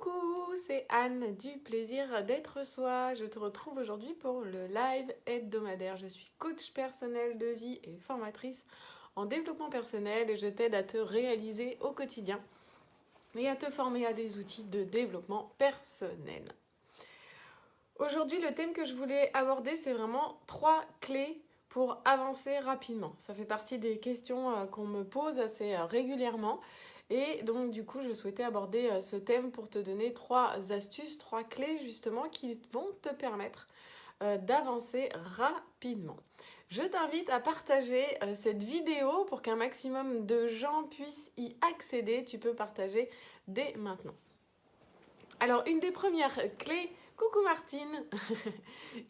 Coucou, c'est Anne du plaisir d'être soi. Je te retrouve aujourd'hui pour le live hebdomadaire. Je suis coach personnel de vie et formatrice en développement personnel et je t'aide à te réaliser au quotidien et à te former à des outils de développement personnel. Aujourd'hui, le thème que je voulais aborder, c'est vraiment 3 clés pour avancer rapidement. Ça fait partie des questions qu'on me pose assez régulièrement. Et donc du coup, je souhaitais aborder ce thème pour te donner 3 astuces, 3 clés justement qui vont te permettre d'avancer rapidement. Je t'invite à partager cette vidéo pour qu'un maximum de gens puissent y accéder. Tu peux partager dès maintenant. Alors, une des premières clés, coucou Martine,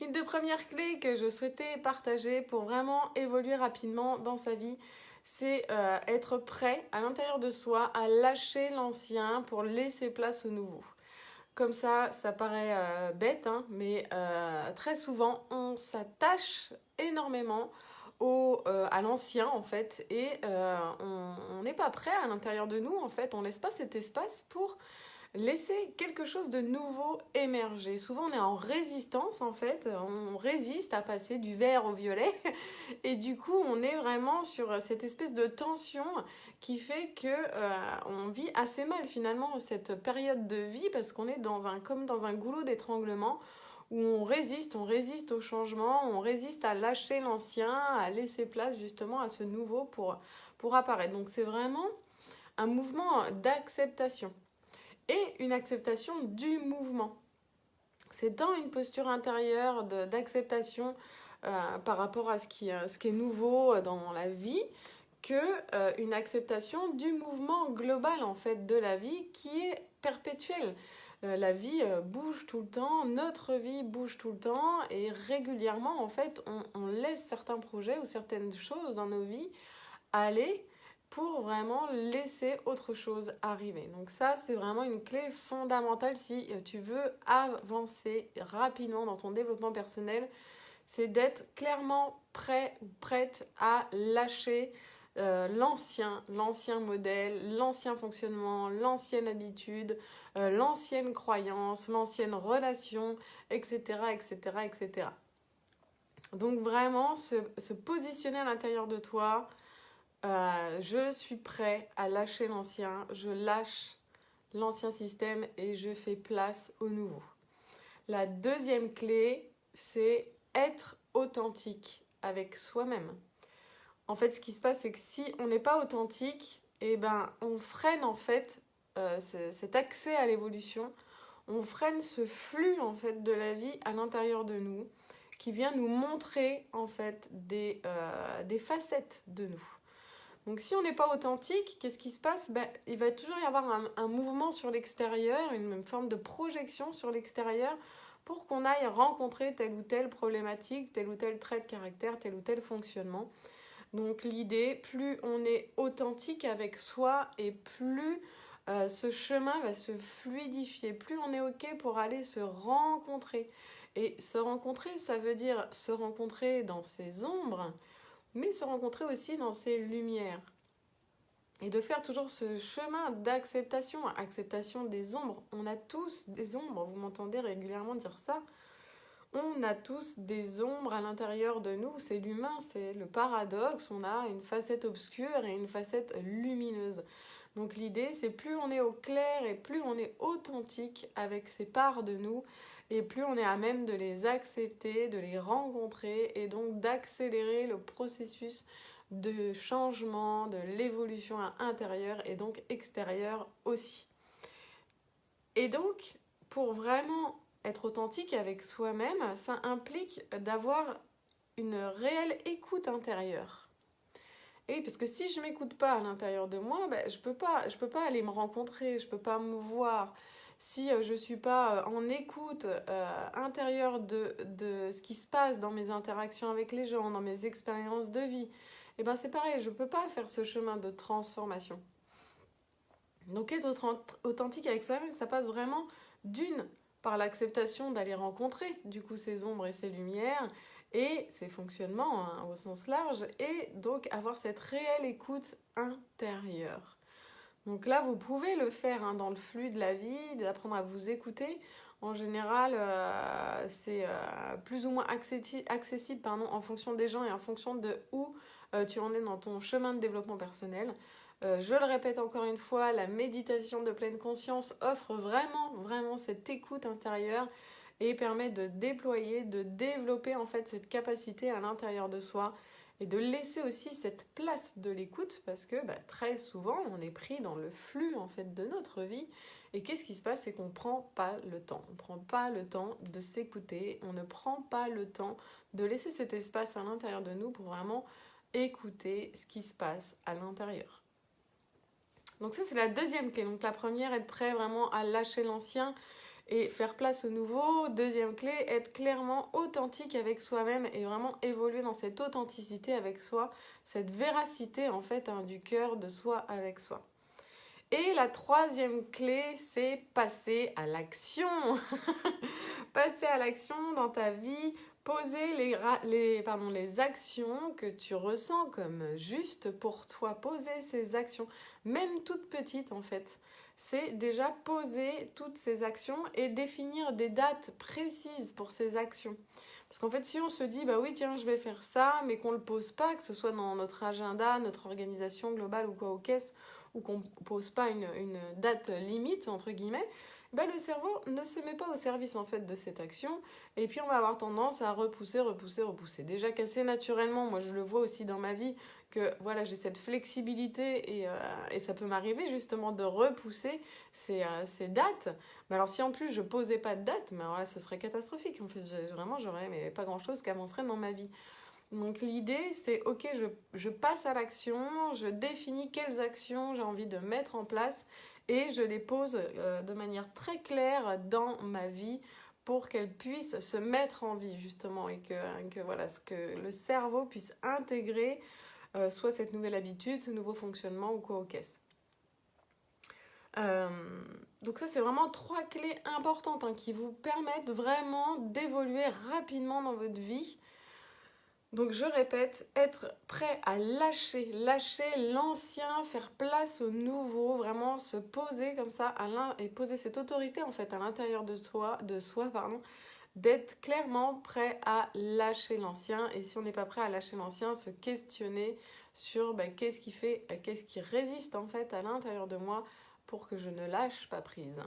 une des premières clés que je souhaitais partager pour vraiment évoluer rapidement dans sa vie, c'est être prêt à l'intérieur de soi à lâcher l'ancien pour laisser place au nouveau. Comme ça paraît bête, hein, mais très souvent, on s'attache énormément à l'ancien en fait et on n'est pas prêt à l'intérieur de nous en fait, on laisse pas cet espace pour laisser quelque chose de nouveau émerger. Souvent on est en résistance en fait, on résiste à passer du vert au violet et du coup on est vraiment sur cette espèce de tension qui fait que on vit assez mal finalement cette période de vie parce qu'on est comme dans un goulot d'étranglement où on résiste au changement, on résiste à lâcher l'ancien, à laisser place justement à ce nouveau pour apparaître. Donc c'est vraiment un mouvement d'acceptation. Et une acceptation du mouvement. C'est dans une posture intérieure d'acceptation par rapport à ce qui est nouveau dans la vie que une acceptation du mouvement global en fait de la vie qui est perpétuel. La vie bouge tout le temps, notre vie bouge tout le temps et régulièrement en fait on laisse certains projets ou certaines choses dans nos vies aller pour vraiment laisser autre chose arriver. Donc ça, c'est vraiment une clé fondamentale si tu veux avancer rapidement dans ton développement personnel, c'est d'être clairement prêt ou prête à lâcher l'ancien modèle, l'ancien fonctionnement, l'ancienne habitude, l'ancienne croyance, l'ancienne relation, etc., etc., etc. Donc vraiment, se positionner à l'intérieur de toi, je suis prêt à lâcher l'ancien, je lâche l'ancien système et je fais place au nouveau. La deuxième clé, c'est être authentique avec soi-même. En fait, ce qui se passe, c'est que si on n'est pas authentique, eh ben, on freine en fait cet accès à l'évolution, on freine ce flux en fait de la vie à l'intérieur de nous qui vient nous montrer en fait des facettes de nous. Donc si on n'est pas authentique, qu'est-ce qui se passe ? Il va toujours y avoir un mouvement sur l'extérieur, une forme de projection sur l'extérieur pour qu'on aille rencontrer telle ou telle problématique, tel ou tel trait de caractère, tel ou tel fonctionnement. Donc l'idée, plus on est authentique avec soi et plus ce chemin va se fluidifier, plus on est OK pour aller se rencontrer. Et se rencontrer, ça veut dire se rencontrer dans ses ombres, mais se rencontrer aussi dans ses lumières. Et de faire toujours ce chemin d'acceptation, acceptation des ombres. On a tous des ombres, vous m'entendez régulièrement dire ça. On a tous des ombres à l'intérieur de nous, c'est l'humain, c'est le paradoxe. On a une facette obscure et une facette lumineuse. Donc l'idée, c'est plus on est au clair et plus on est authentique avec ces parts de nous, et plus on est à même de les accepter, de les rencontrer et donc d'accélérer le processus de changement, de l'évolution intérieure et donc extérieure aussi. Et donc, pour vraiment être authentique avec soi-même, ça implique d'avoir une réelle écoute intérieure. Et oui, parce que si je ne m'écoute pas à l'intérieur de moi, je peux pas aller me rencontrer, je ne peux pas me voir. Si je ne suis pas en écoute intérieure de ce qui se passe dans mes interactions avec les gens, dans mes expériences de vie, c'est pareil, je ne peux pas faire ce chemin de transformation. Donc être authentique avec soi-même, ça passe vraiment par l'acceptation d'aller rencontrer du coup ces ombres et ces lumières et ces fonctionnements au sens large, et donc avoir cette réelle écoute intérieure. Donc là, vous pouvez le faire hein, dans le flux de la vie, d'apprendre à vous écouter. En général, c'est plus ou moins accessible pardon, en fonction des gens et en fonction de où tu en es dans ton chemin de développement personnel. Je le répète encore une fois, la méditation de pleine conscience offre vraiment cette écoute intérieure et permet de déployer, de développer en fait cette capacité à l'intérieur de soi et de laisser aussi cette place de l'écoute parce que très souvent on est pris dans le flux en fait de notre vie et qu'est-ce qui se passe, c'est qu'on ne prend pas le temps. On ne prend pas le temps de s'écouter, on ne prend pas le temps de laisser cet espace à l'intérieur de nous pour vraiment écouter ce qui se passe à l'intérieur. Donc ça c'est la deuxième clé. Donc la première, être prêt vraiment à lâcher l'ancien et faire place au nouveau. Deuxième clé, être clairement authentique avec soi-même et vraiment évoluer dans cette authenticité avec soi, cette véracité en fait du cœur de soi avec soi. Et la troisième clé, c'est passer à l'action. Passer à l'action dans ta vie, poser les actions que tu ressens comme justes pour toi. Poser ces actions, même toutes petites en fait. C'est déjà poser toutes ces actions et définir des dates précises pour ces actions. Parce qu'en fait, si on se dit, bah oui, tiens, je vais faire ça, mais qu'on ne le pose pas, que ce soit dans notre agenda, notre organisation globale ou quoi aux caisses, ou qu'on ne pose pas une date limite, entre guillemets, le cerveau ne se met pas au service en fait de cette action et puis on va avoir tendance à repousser. Déjà qu'assez naturellement, moi je le vois aussi dans ma vie que voilà, j'ai cette flexibilité et ça peut m'arriver justement de repousser ces dates. Mais alors si en plus je posais pas de date, mais alors là ce serait catastrophique. En fait, j'aurais pas grand chose qui avancerait dans ma vie. Donc l'idée c'est ok, je passe à l'action, je définis quelles actions j'ai envie de mettre en place et je les pose de manière très claire dans ma vie pour qu'elles puissent se mettre en vie justement et que le cerveau puisse intégrer soit cette nouvelle habitude, ce nouveau fonctionnement ou quoi aux caisses. Donc ça c'est vraiment 3 clés importantes qui vous permettent vraiment d'évoluer rapidement dans votre vie. Donc je répète, être prêt à lâcher l'ancien, faire place au nouveau, vraiment se poser comme ça et poser cette autorité en fait à l'intérieur de soi, d'être clairement prêt à lâcher l'ancien. Et si on n'est pas prêt à lâcher l'ancien, se questionner sur qu'est-ce qui résiste en fait à l'intérieur de moi pour que je ne lâche pas prise.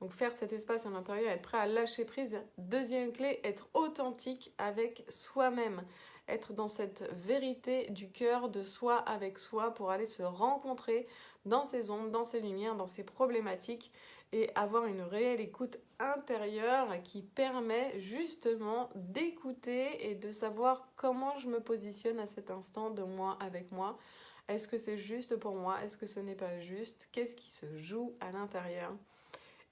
Donc faire cet espace à l'intérieur, être prêt à lâcher prise. Deuxième clé, être authentique avec soi-même. Être dans cette vérité du cœur de soi avec soi pour aller se rencontrer dans ses ombres, dans ses lumières, dans ses problématiques et avoir une réelle écoute intérieure qui permet justement d'écouter et de savoir comment je me positionne à cet instant de moi avec moi. Est-ce que c'est juste pour moi? Est-ce que ce n'est pas juste? Qu'est-ce qui se joue à l'intérieur?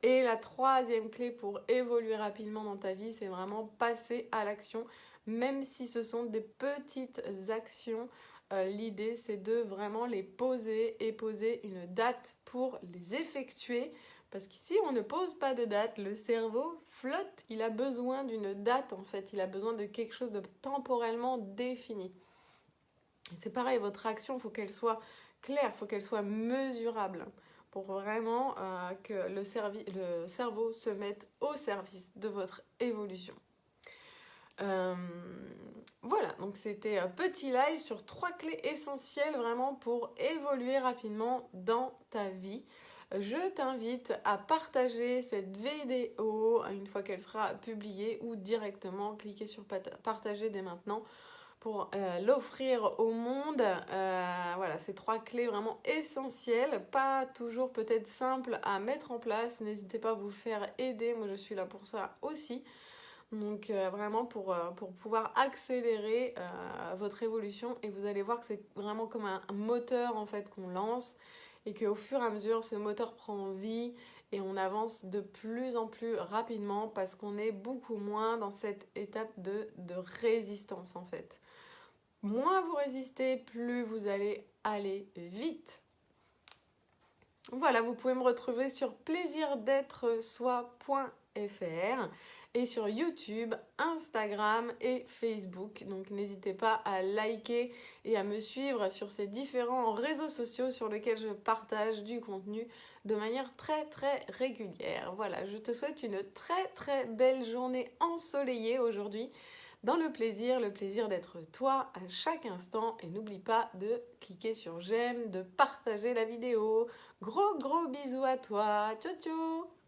Et la troisième clé pour évoluer rapidement dans ta vie, c'est vraiment passer à l'action, même si ce sont des petites actions. L'idée, c'est de vraiment les poser et poser une date pour les effectuer. Parce qu'ici, on ne pose pas de date, le cerveau flotte, il a besoin d'une date en fait, il a besoin de quelque chose de temporellement défini. Et c'est pareil, votre action, il faut qu'elle soit claire, il faut qu'elle soit mesurable pour vraiment que le cerveau se mette au service de votre évolution. Voilà, donc c'était un petit live sur 3 clés essentielles vraiment pour évoluer rapidement dans ta vie. Je t'invite à partager cette vidéo une fois qu'elle sera publiée ou directement cliquer sur partager dès maintenant pour l'offrir au monde. Voilà, ces 3 clés vraiment essentielles, pas toujours peut-être simples à mettre en place. N'hésitez pas à vous faire aider, moi je suis là pour ça aussi. Donc vraiment pour pouvoir accélérer votre évolution et vous allez voir que c'est vraiment comme un moteur en fait qu'on lance et qu'au fur et à mesure ce moteur prend vie et on avance de plus en plus rapidement parce qu'on est beaucoup moins dans cette étape de résistance en fait. Moins vous résistez, plus vous allez aller vite. Voilà, vous pouvez me retrouver sur plaisirdêtre-soi.fr et sur YouTube, Instagram et Facebook. Donc n'hésitez pas à liker et à me suivre sur ces différents réseaux sociaux sur lesquels je partage du contenu de manière très très régulière. Voilà, je te souhaite une très très belle journée ensoleillée aujourd'hui, dans le plaisir d'être toi à chaque instant. Et n'oublie pas de cliquer sur j'aime, de partager la vidéo. Gros bisous à toi. Ciao ciao.